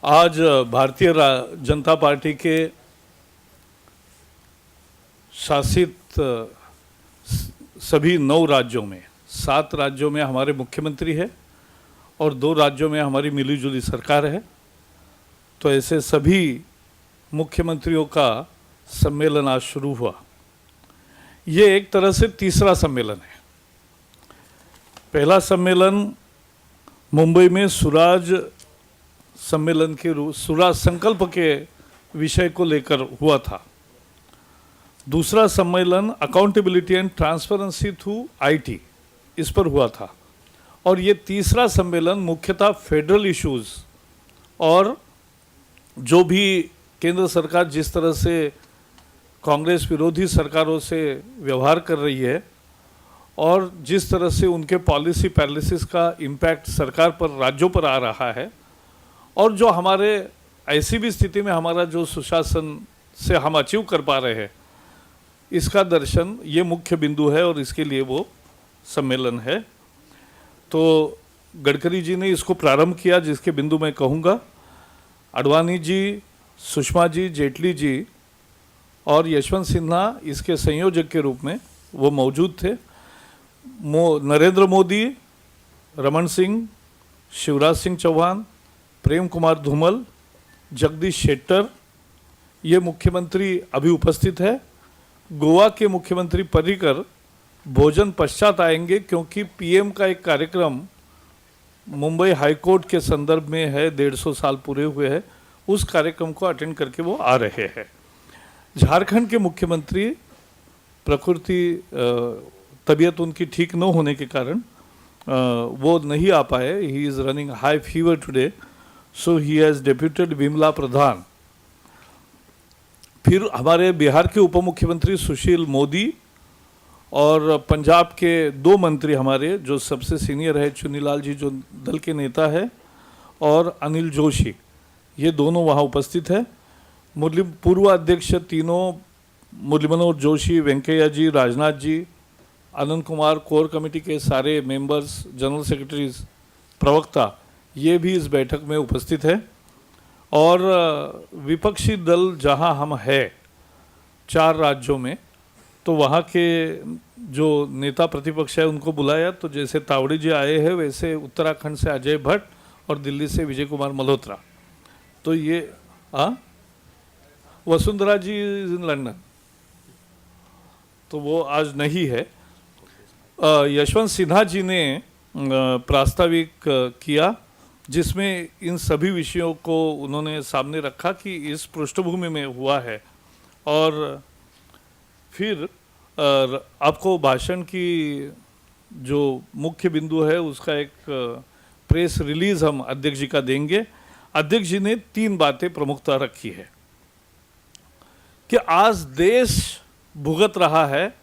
आज भारतीय जनता पार्टी के शासित सभी 9 राज्यों में 7 राज्यों में हमारे मुख्यमंत्री है और 2 राज्यों में हमारी मिलीजुली सरकार है। तो ऐसे सभी मुख्यमंत्रियों का सम्मेलन आज शुरू हुआ। ये एक तरह से तीसरा सम्मेलन है। पहला सम्मेलन मुंबई में सुराज सम्मेलन के सुराज संकल्प के विषय को लेकर हुआ था। दूसरा सम्मेलन accountability and transparency through IT, इस पर हुआ था। और ये तीसरा सम्मेलन मुख्यतः फेडरल इश्यूज और जो भी केंद्र सरकार जिस तरह से कांग्रेस विरोधी सरकारों से व्यवहार कर रही है और जिस तरह से उनके पॉलिसी पैरालिसिस का इम्पैक्ट सरकार पर, राज्यों पर आ रहा है, और जो हमारे ऐसी भी स्थिति में हमारा जो सुशासन से हम अचीव कर पा रहे हैं, इसका दर्शन ये मुख्य बिंदु है और इसके लिए वो सम्मेलन है। तो गडकरी जी ने इसको प्रारंभ किया, जिसके बिंदु मैं कहूँगा। अडवाणी जी, सुषमा जी, जेटली जी और यशवंत सिन्हा इसके संयोजक के रूप में वो मौजूद थे। नरेंद्र मोदी, रमन सिंह, शिवराज सिंह चौहान, प्रेम कुमार धूमल, जगदीश शेट्टर, ये मुख्यमंत्री अभी उपस्थित है। गोवा के मुख्यमंत्री पर्रिकर भोजन पश्चात आएंगे, क्योंकि पीएम का एक कार्यक्रम मुंबई हाईकोर्ट के संदर्भ में है, 150 साल पूरे हुए हैं, उस कार्यक्रम को अटेंड करके वो आ रहे हैं। झारखंड के मुख्यमंत्री तबीयत उनकी ठीक न होने के कारण वो नहीं आ पाए। He is running high fever today, so he has deputed Vimala Pradhan. फिर हमारे बिहार के उप मुख्यमंत्री सुशील मोदी और पंजाब के 2 मंत्री हमारे जो सबसे सीनियर है, चुन्नीलाल जी जो दल के नेता है, और अनिल जोशी, ये दोनों वहाँ उपस्थित है। पूर्व अध्यक्ष तीनों, मुरली मनोहर जोशी, वेंकैया जी, राजनाथ जी, आनंद कुमार, कोर कमेटी के सारे मेंबर्स, जनरल सेक्रेटरीज, प्रवक्ता, ये भी इस बैठक में उपस्थित है। और विपक्षी दल जहां हम है 4 राज्यों में, तो वहाँ के जो नेता प्रतिपक्ष है उनको बुलाया। तो जैसे तावड़े जी आए हैं, वैसे उत्तराखंड से अजय भट्ट और दिल्ली से विजय कुमार मल्होत्रा। तो ये वसुंधरा जी इन लंदन, तो वो आज नहीं है। यशवंत सिन्हा जी ने प्रास्ताविक किया, जिसमें इन सभी विषयों को उन्होंने सामने रखा कि इस पृष्ठभूमि में हुआ है। और फिर आपको भाषण की जो मुख्य बिंदु है उसका एक प्रेस रिलीज हम अध्यक्ष जी का देंगे। अध्यक्ष जी ने 3 बातें प्रमुखता रखी है कि आज देश भुगत रहा है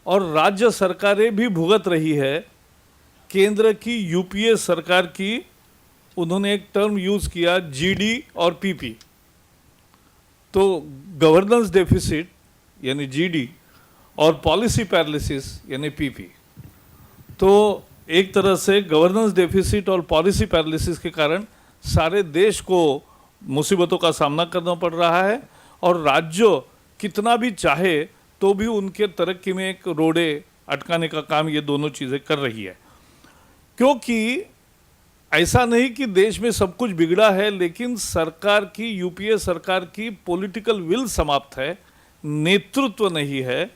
और राज्य सरकारें भी भुगत रही है केंद्र की यूपीए सरकार की। उन्होंने एक टर्म यूज किया, जीडी और पीपी। तो गवर्नेंस डेफिसिट यानी जीडी और पॉलिसी पैरालिसिस यानी पीपी। तो एक तरह से गवर्नेंस डेफिसिट और पॉलिसी पैरालिसिस के कारण सारे देश को मुसीबतों का सामना करना पड़ रहा है, और राज्य कितना भी चाहे तो भी उनके तरक्की में एक रोड़े अटकाने का काम ये दोनों चीज़ें कर रही है। क्योंकि ऐसा नहीं कि देश में सब कुछ बिगड़ा है, लेकिन सरकार की, यूपीए सरकार की पॉलिटिकल विल समाप्त है, नेतृत्व नहीं है,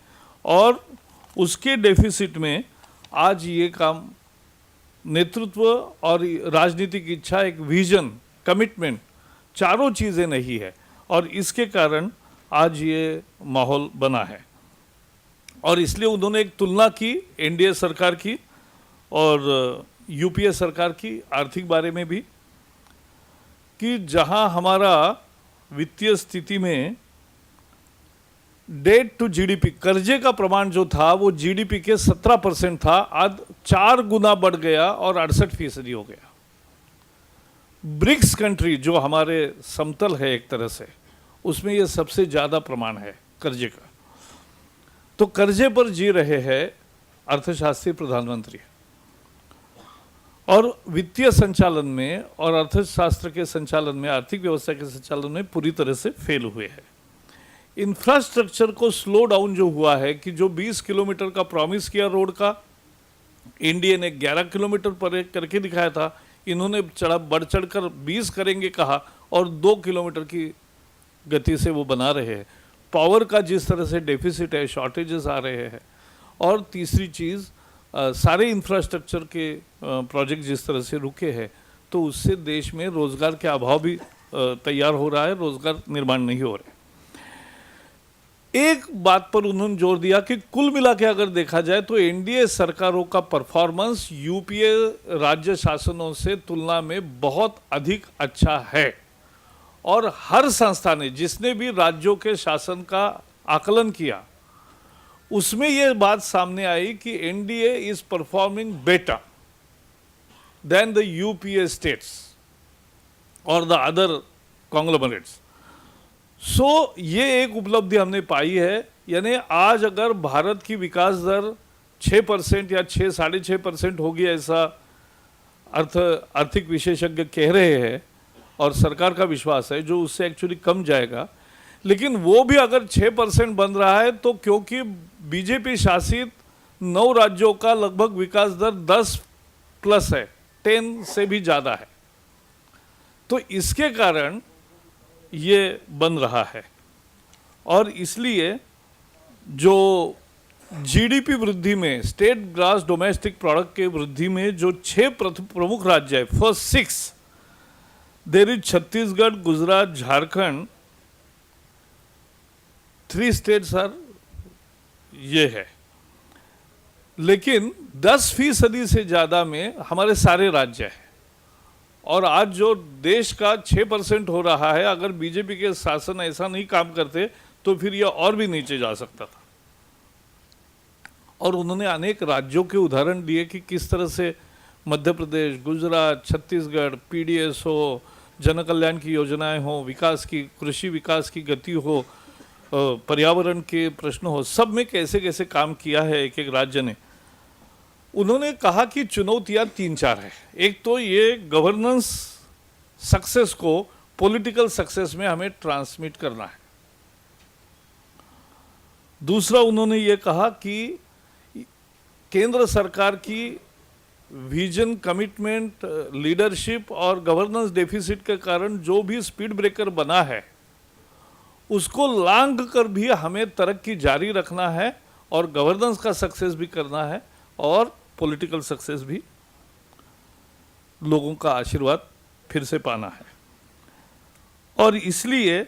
और उसके डेफिसिट में आज ये काम, नेतृत्व और राजनीतिक इच्छा, एक विजन, कमिटमेंट, चारों चीज़ें नहीं है, और इसके कारण आज ये माहौल बना है। और इसलिए उन्होंने एक तुलना की एनडीए सरकार की और यूपीए सरकार की आर्थिक बारे में भी, कि जहां हमारा वित्तीय स्थिति में डेट टू जीडीपी, कर्जे का प्रमाण जो था वो जीडीपी के 17% था, आज 4 गुना बढ़ गया और 68% हो गया। ब्रिक्स कंट्री जो हमारे समतल है एक तरह से, उसमें ये सबसे ज़्यादा प्रमाण है कर्जे का। तो कर्जे पर जी रहे हैं अर्थशास्त्री प्रधानमंत्री। और वित्तीय संचालन में और अर्थशास्त्र के संचालन में, आर्थिक व्यवस्था के संचालन में पूरी तरह से फेल हुए हैं। इंफ्रास्ट्रक्चर को स्लो डाउन जो हुआ है कि जो 20 किलोमीटर का प्रॉमिस किया रोड का, एनडीए ने 11 किलोमीटर पर करके दिखाया था, इन्होंने बढ़ चढ़कर 20 करेंगे कहा और 2 किलोमीटर की गति से वो बना रहे हैं। पावर का जिस तरह से डेफिसिट है, शॉर्टेजेस आ रहे हैं। और तीसरी चीज़, सारे इंफ्रास्ट्रक्चर के प्रोजेक्ट जिस तरह से रुके हैं, तो उससे देश में रोजगार के अभाव भी तैयार हो रहा है, रोजगार निर्माण नहीं हो रहा है। एक बात पर उन्होंने जोर दिया कि कुल मिला के अगर देखा जाए तो एनडीए सरकारों का परफॉर्मेंस यूपीए राज्य शासनों से तुलना में बहुत अधिक अच्छा है। और हर संस्था ने, जिसने भी राज्यों के शासन का आकलन किया, उसमें यह बात सामने आई कि NDA is performing better than the UPA states और द अदर कॉन्ग्लोमरेट्स। सो ये एक उपलब्धि हमने पाई है। यानी आज अगर भारत की विकास दर 6% या 6-6.5% होगी, ऐसा आर्थिक विशेषज्ञ कह रहे हैं और सरकार का विश्वास है, जो उससे एक्चुअली कम जाएगा। लेकिन वो भी अगर 6% बन रहा है तो क्योंकि बीजेपी शासित 9 राज्यों का लगभग विकास दर 10+ है, 10 से भी ज़्यादा है, तो इसके कारण ये बन रहा है। और इसलिए जो जीडीपी वृद्धि में, स्टेट ग्रॉस डोमेस्टिक प्रोडक्ट के वृद्धि में जो 6 प्रमुख राज्य है, first 6 there is Chhattisgarh, Gujarat, Jharkhand, 3 states are, ये है। लेकिन 10% से ज़्यादा में हमारे सारे राज्य हैं। और आज जो देश का 6% हो रहा है, अगर बीजेपी के शासन ऐसा नहीं काम करते तो फिर यह और भी नीचे जा सकता था। और उन्होंने अनेक राज्यों के उदाहरण दिए कि किस तरह से मध्य प्रदेश, गुजरात, छत्तीसगढ़, पीडीएस हो, जन कल्याण की योजनाएं हो, विकास की, कृषि विकास की गति हो, पर्यावरण के प्रश्न हो, सब में कैसे कैसे काम किया है एक एक राज्य ने। उन्होंने कहा कि चुनौतियां 3-4 है। एक तो ये गवर्नेंस सक्सेस को पॉलिटिकल सक्सेस में हमें ट्रांसमिट करना है। दूसरा, उन्होंने ये कहा कि केंद्र सरकार की विजन, कमिटमेंट, लीडरशिप और गवर्नेंस डेफिसिट के कारण जो भी स्पीड ब्रेकर बना है, उसको लांघ कर भी हमें तरक्की जारी रखना है और गवर्नेंस का सक्सेस भी करना है और पॉलिटिकल सक्सेस भी, लोगों का आशीर्वाद फिर से पाना है। और इसलिए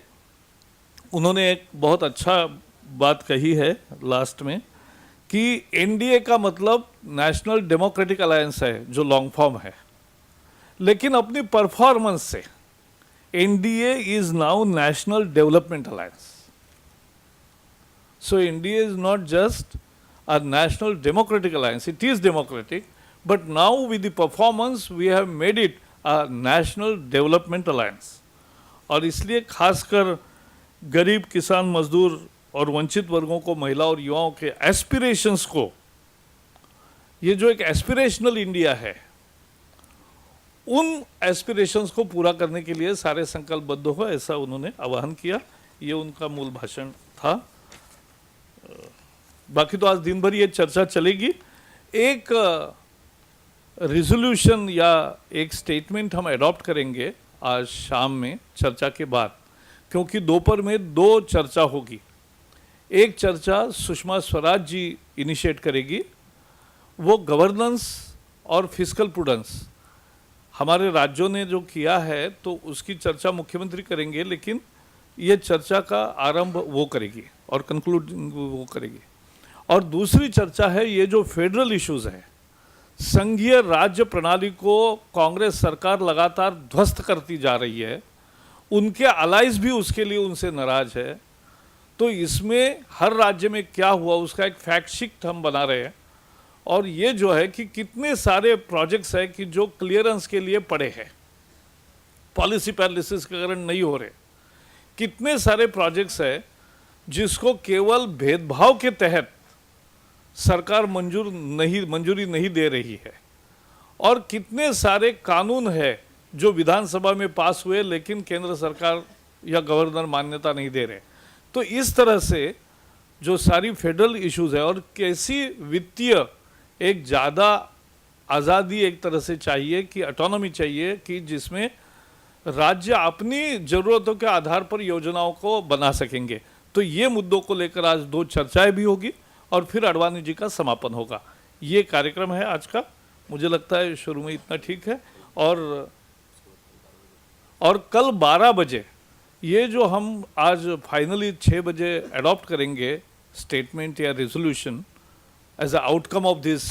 उन्होंने एक बहुत अच्छा बात कही है लास्ट में कि एनडीए का मतलब नेशनल डेमोक्रेटिक अलायंस है, जो लॉन्ग फॉर्म है, लेकिन अपनी परफॉर्मेंस से NDA is now national development alliance. So NDA is not just a national democratic alliance. It is democratic, but now with the performance we have made it a national development alliance. और इसलिए खासकर गरीब, किसान, मजदूर और वंचित वर्गों को, महिला और युवाओं के एस्पिरेशंस को, ये जो एक एस्पिरेशनल इंडिया है, उन एस्पिरेशंस को पूरा करने के लिए सारे संकल्पबद्ध हो, ऐसा उन्होंने आह्वान किया। ये उनका मूल भाषण था। बाकी तो आज दिन भर ये चर्चा चलेगी। एक रिजोल्यूशन या एक स्टेटमेंट हम अडॉप्ट करेंगे आज शाम में चर्चा के बाद, क्योंकि दोपहर में 2 चर्चा होगी। एक चर्चा सुषमा स्वराज जी इनिशिएट करेगी, वो गवर्नेंस और फिस्कल प्रूडेंस हमारे राज्यों ने जो किया है तो उसकी चर्चा मुख्यमंत्री करेंगे, लेकिन ये चर्चा का आरंभ वो करेगी और कंक्लूड वो करेगी। और दूसरी चर्चा है ये जो फेडरल इश्यूज है, संघीय राज्य प्रणाली को कांग्रेस सरकार लगातार ध्वस्त करती जा रही है, उनके अलाइज भी उसके लिए उनसे नाराज है। तो इसमें हर राज्य में क्या हुआ उसका एक फैक्ट शीट हम बना रहे हैं। और ये जो है कि कितने सारे प्रोजेक्ट्स हैं कि जो क्लियरेंस के लिए पड़े हैं, पॉलिसी पैरालिसिस के कारण नहीं हो रहे। कितने सारे प्रोजेक्ट्स हैं जिसको केवल भेदभाव के तहत सरकार मंजूरी नहीं दे रही है। और कितने सारे कानून है जो विधानसभा में पास हुए लेकिन केंद्र सरकार या गवर्नर मान्यता नहीं दे रहे। तो इस तरह से जो सारी फेडरल इश्यूज है और कैसी वित्तीय एक ज़्यादा आज़ादी एक तरह से चाहिए कि ऑटोनॉमी चाहिए कि जिसमें राज्य अपनी ज़रूरतों के आधार पर योजनाओं को बना सकेंगे। तो ये मुद्दों को लेकर आज 2 चर्चाएं भी होगी और फिर अडवाणी जी का समापन होगा। ये कार्यक्रम है आज का। मुझे लगता है शुरू में इतना ठीक है। और कल 12 बजे ये जो हम आज फाइनली 6 बजे अडॉप्ट करेंगे स्टेटमेंट या resolution as an outcome of this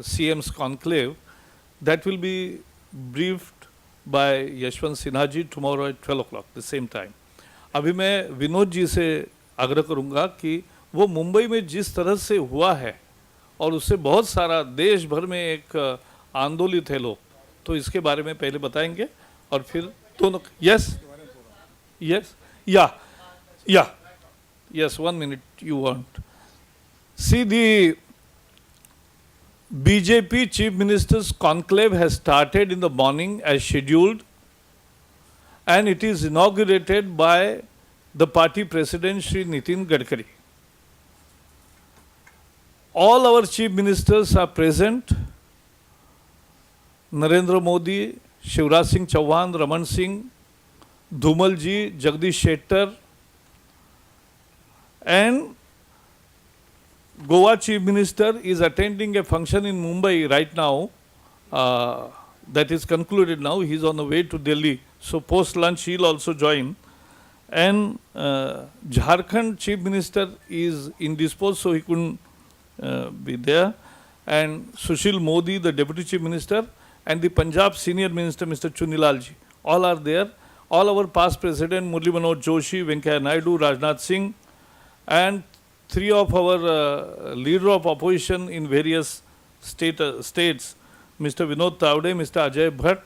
CM's conclave, that will be briefed by Yashwant Sinha ji tomorrow at 12 o'clock, the same time. अभी मैं विनोद जी से आग्रह करूंगा कि वो मुंबई में जिस तरह से हुआ है और उससे बहुत सारा देश भर में एक आंदोलित है लोग, तो इसके बारे में पहले बताएंगे और फिर दोनों। Yes yes yes 1 minute you want. See, the BJP Chief Minister's conclave has started in the morning as scheduled, and it is inaugurated by the party president Shri Nitin Gadkari. All our chief ministers are present: Narendra Modi, Shivraj Singh Chauhan, Raman Singh, Dhumal ji, Jagdish Shettar, and Goa Chief Minister is attending a function in Mumbai right now. That is concluded now. He is on the way to Delhi. So post lunch he will also join. And Jharkhand Chief Minister is indisposed, so he couldn't be there. And Sushil Modi, the Deputy Chief Minister, and the Punjab Senior Minister, Mr. Chunilal ji, all are there. All our past President, Murli Manoj Joshi, Venkaiah Naidu, Rajnath Singh, and 3 of our leader of opposition in various states, Mr. Vinod Tavde, Mr. Ajay Bhatt,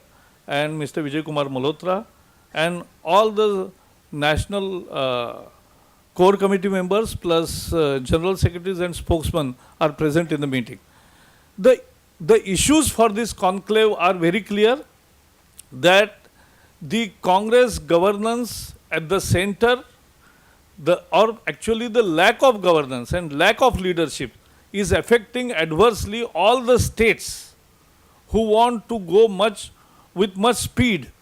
and Mr. Vijay Kumar Malhotra, and all the national core committee members plus general secretaries and spokesmen are present in the meeting. The issues for this conclave are very clear, that the Congress governance at the center, or actually the lack of governance and lack of leadership is affecting adversely all the states who want to go with much speed,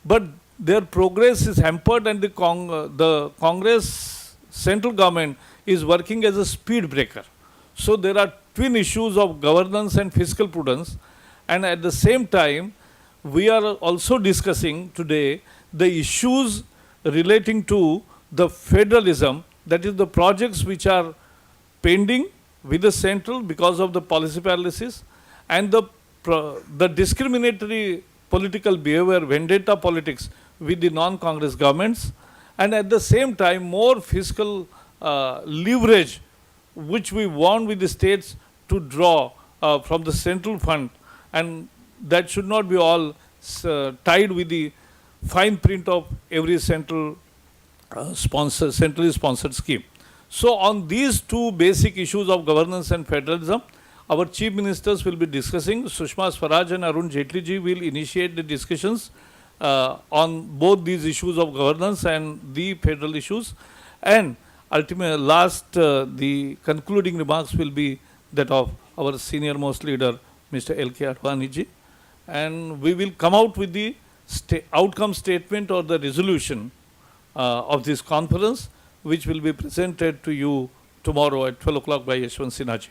but their progress is hampered, and the Congress central government is working as a speed breaker. So there are twin issues of governance and fiscal prudence, and at the same time we are also discussing today the issues relating to the federalism, that is the projects which are pending with the central because of the policy paralysis, and the discriminatory political behavior, vendetta politics with the non-Congress governments, and at the same time more fiscal leverage which we want with the states to draw from the central fund, and that should not be all tied with the fine print of every centrally sponsored scheme. So on these 2 basic issues of governance and federalism, our chief ministers will be discussing. Sushma Swaraj and Arun Jaitley ji will initiate the discussions on both these issues of governance and the federal issues. And ultimately, the concluding remarks will be that of our senior most leader, Mr. L.K. Advani ji. And we will come out with the outcome statement or the resolution of this conference, which will be presented to you tomorrow at 12 o'clock by Yashwant Sinha ji.